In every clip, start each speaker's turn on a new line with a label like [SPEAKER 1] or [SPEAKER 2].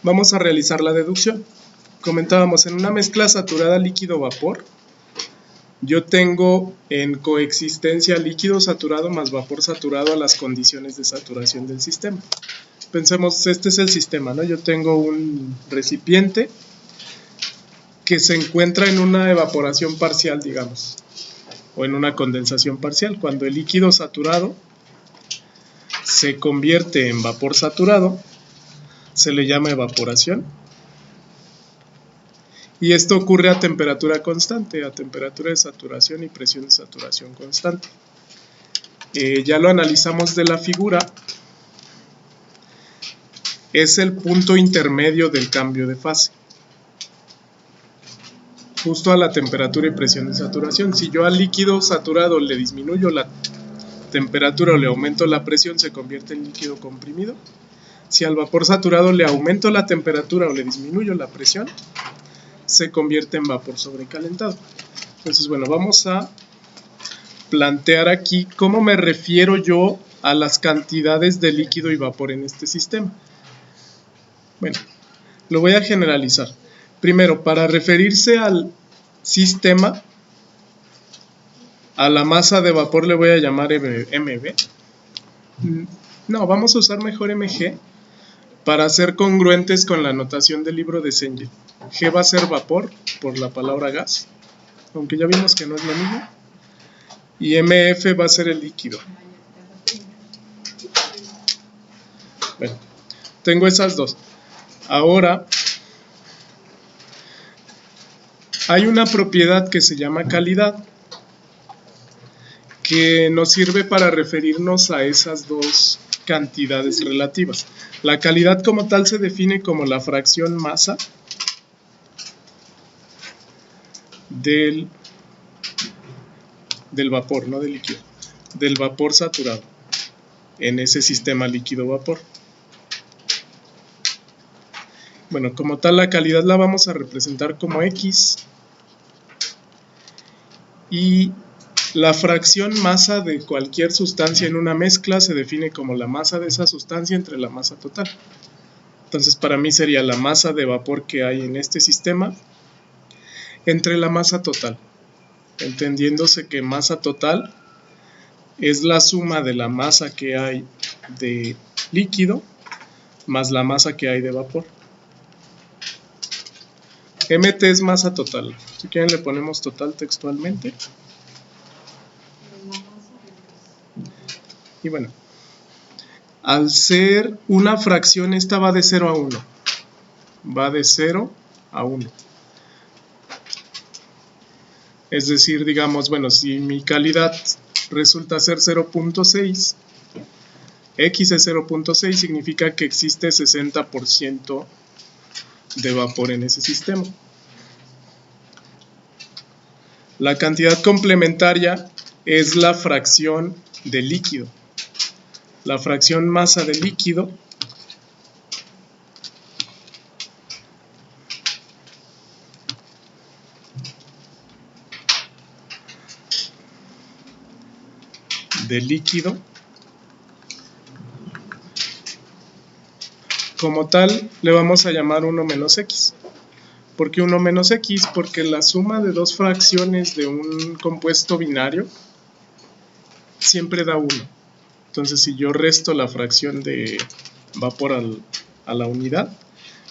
[SPEAKER 1] Vamos a realizar la deducción. Comentábamos, en una mezcla saturada líquido-vapor, yo tengo en coexistencia líquido saturado más vapor saturado a las condiciones de saturación del sistema. Pensemos, este es el sistema, ¿no? Yo tengo un recipiente que se encuentra en una evaporación parcial, digamos, o en una condensación parcial. Cuando el líquido saturado se convierte en vapor saturado, se le llama evaporación. Y esto ocurre a temperatura constante, a temperatura de saturación y presión de saturación constante. Ya lo analizamos de la figura. Es el punto intermedio del cambio de fase, justo a la temperatura y presión de saturación. Si yo al líquido saturado le disminuyo la temperatura o le aumento la presión, se convierte en líquido comprimido. Si al vapor saturado le aumento la temperatura o le disminuyo la presión, se convierte en vapor sobrecalentado. Entonces, bueno, vamos a plantear aquí cómo me refiero yo a las cantidades de líquido y vapor en este sistema. Bueno, lo voy a generalizar. Primero, para referirse al sistema, a la masa de vapor le voy a llamar mb. No, vamos a usar mejor mg para ser congruentes con la notación del libro de Cengel. G va a ser vapor por la palabra gas, aunque ya vimos que no es lo mismo. Y mf va a ser el líquido. Bueno, tengo esas dos. Ahora, hay una propiedad que se llama calidad, que nos sirve para referirnos a esas dos cantidades relativas. La calidad como tal se define como la fracción masa del vapor, no del líquido, del vapor saturado en ese sistema líquido-vapor. Bueno, como tal la calidad la vamos a representar como X, y la fracción masa de cualquier sustancia en una mezcla se define como la masa de esa sustancia entre la masa total. Entonces para mí sería la masa de vapor que hay en este sistema entre la masa total, entendiéndose que masa total es la suma de la masa que hay de líquido más la masa que hay de vapor. MT es masa total. Si quieren le ponemos total textualmente. Y bueno, al ser una fracción, esta va de 0 a 1. Va de 0 a 1. Es decir, digamos, bueno, si mi calidad resulta ser 0.6, X es 0.6, significa que existe 60% de vapor en ese sistema. La cantidad complementaria es la fracción de líquido. La fracción masa de líquido como tal le vamos a llamar 1 menos X. ¿Por qué 1 menos X? Porque la suma de dos fracciones de un compuesto binario siempre da 1. Entonces si yo resto la fracción de vapor a la unidad,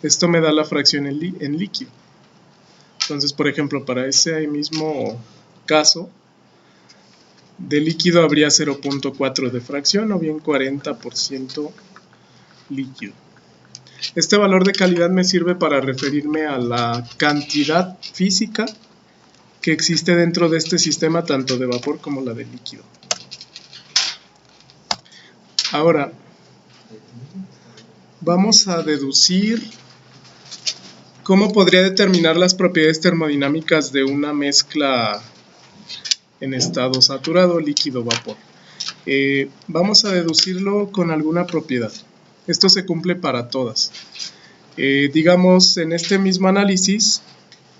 [SPEAKER 1] esto me da la fracción en líquido. Entonces, por ejemplo, para ese mismo caso, de líquido habría 0.4 de fracción o bien 40% líquido. Este valor de calidad me sirve para referirme a la cantidad física que existe dentro de este sistema, tanto de vapor como la de líquido. Ahora, vamos a deducir cómo podría determinar las propiedades termodinámicas de una mezcla en estado saturado, líquido-vapor. Vamos a deducirlo con alguna propiedad. Esto se cumple para todas. Digamos, en este mismo análisis,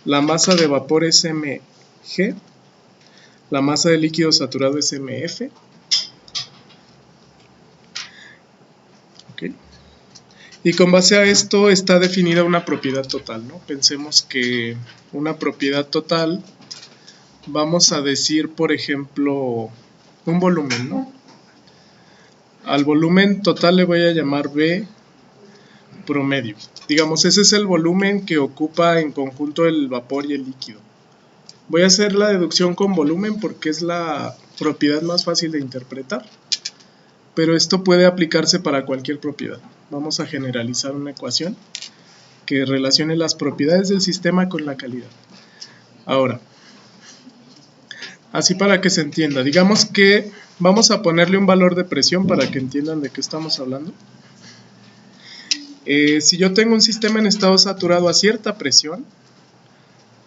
[SPEAKER 1] la masa de vapor es mg, la masa de líquido saturado es mf. ¿Okay? Y con base a esto está definida una propiedad total, ¿no? Pensemos que una propiedad total, vamos a decir, por ejemplo, un volumen, ¿no? Al volumen total le voy a llamar B promedio. Digamos, ese es el volumen que ocupa en conjunto el vapor y el líquido. Voy a hacer la deducción con volumen porque es la propiedad más fácil de interpretar, pero esto puede aplicarse para cualquier propiedad. Vamos a generalizar una ecuación que relacione las propiedades del sistema con la calidad. Ahora, así para que se entienda, digamos que vamos a ponerle un valor de presión para que entiendan de qué estamos hablando. Si yo tengo un sistema en estado saturado a cierta presión,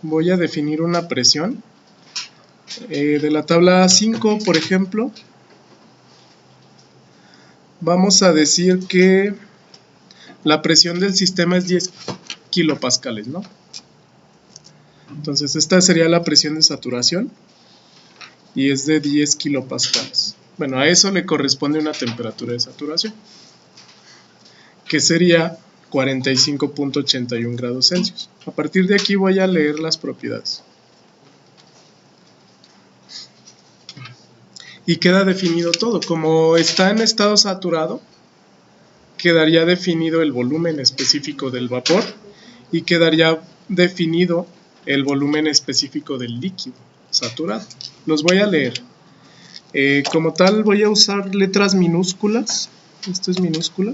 [SPEAKER 1] voy a definir una presión de la tabla 5, por ejemplo. Vamos a decir que la presión del sistema es 10 kilopascales, ¿no? Entonces esta sería la presión de saturación y es de 10 kilopascales. Bueno, a eso le corresponde una temperatura de saturación, que sería 45.81 grados Celsius. A partir de aquí voy a leer las propiedades. Y queda definido todo. Como está en estado saturado, quedaría definido el volumen específico del vapor y quedaría definido el volumen específico del líquido saturado. Los voy a leer. Como tal voy a usar letras minúsculas, esto es minúscula,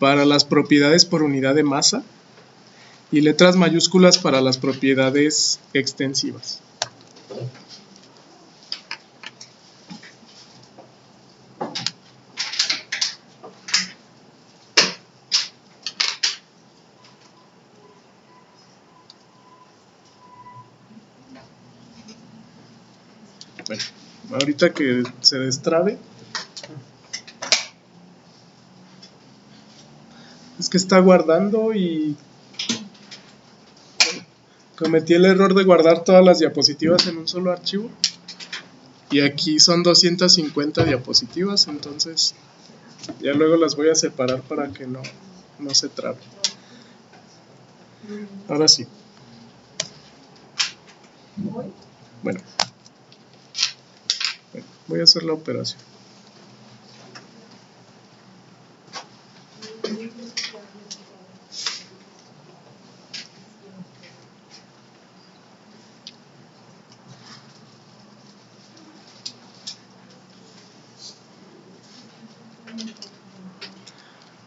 [SPEAKER 1] para las propiedades por unidad de masa y letras mayúsculas para las propiedades extensivas. Bueno, ahorita que se destrabe, es que está guardando y cometí el error de guardar todas las diapositivas en un solo archivo y aquí son 250 diapositivas, entonces ya luego las voy a separar para que no se trabe. Ahora sí. Bueno, voy a hacer la operación.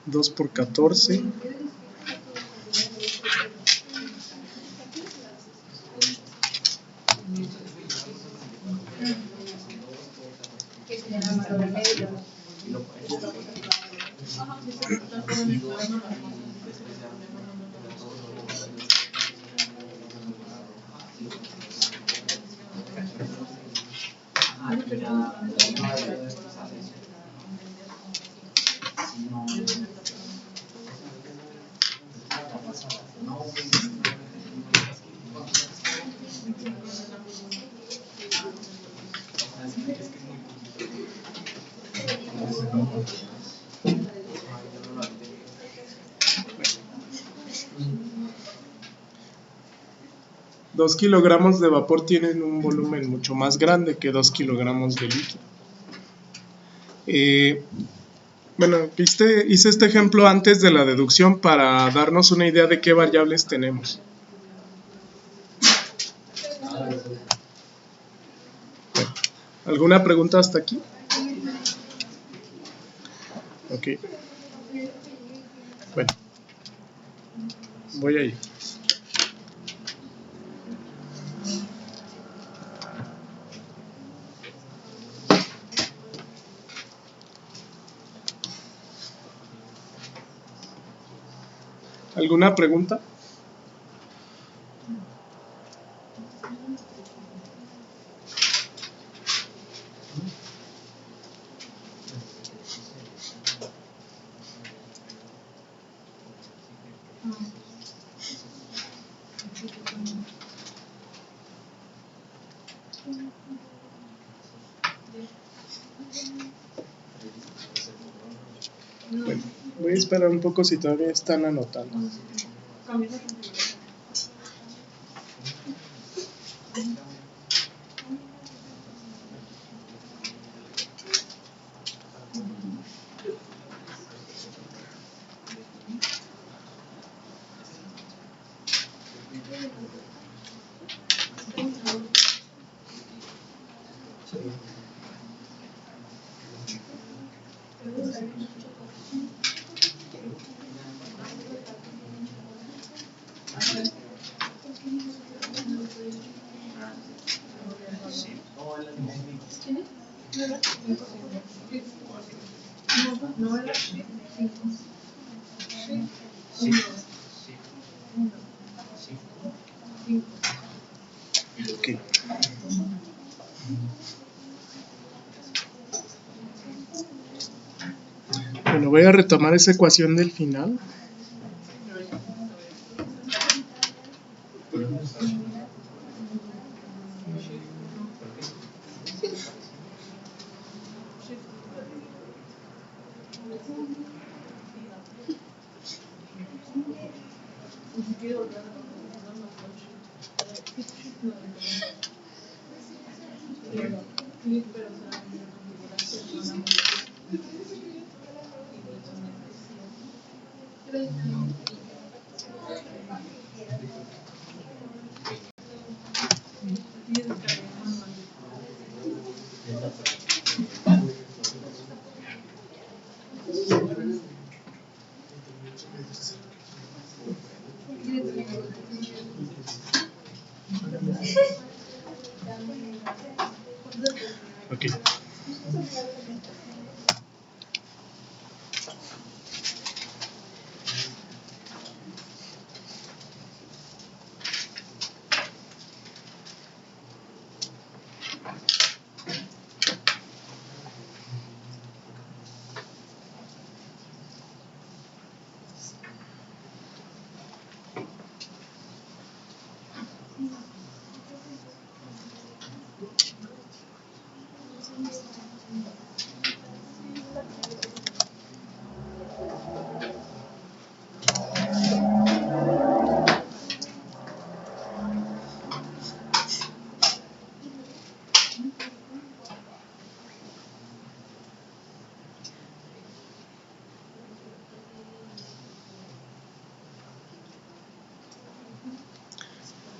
[SPEAKER 1] Dos por 14. Dos kilogramos de vapor tienen un volumen mucho más grande que 2 kilogramos de líquido. Bueno, hice este ejemplo antes de la deducción para darnos una idea de qué variables tenemos. Bueno, ¿alguna pregunta hasta aquí? Ok. Bueno, voy a ir. ¿Alguna pregunta? Bueno, voy voy a esperar un poco si todavía están anotando. Okay. Bueno, voy a retomar esa ecuación del final. Okay.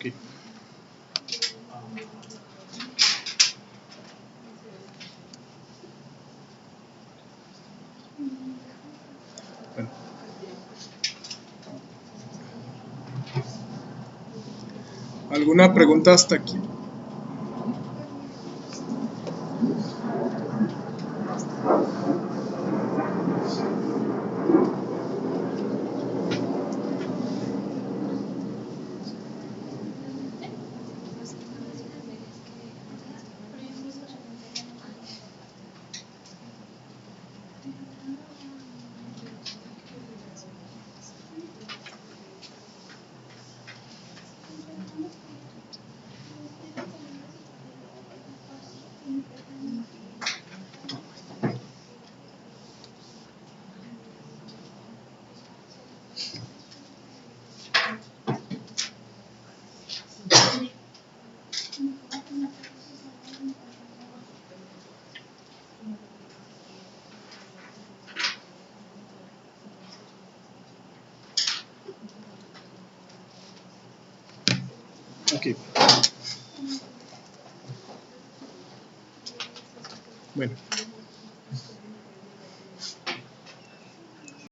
[SPEAKER 1] Okay. Bueno. ¿Alguna pregunta hasta aquí? Okay. Bueno.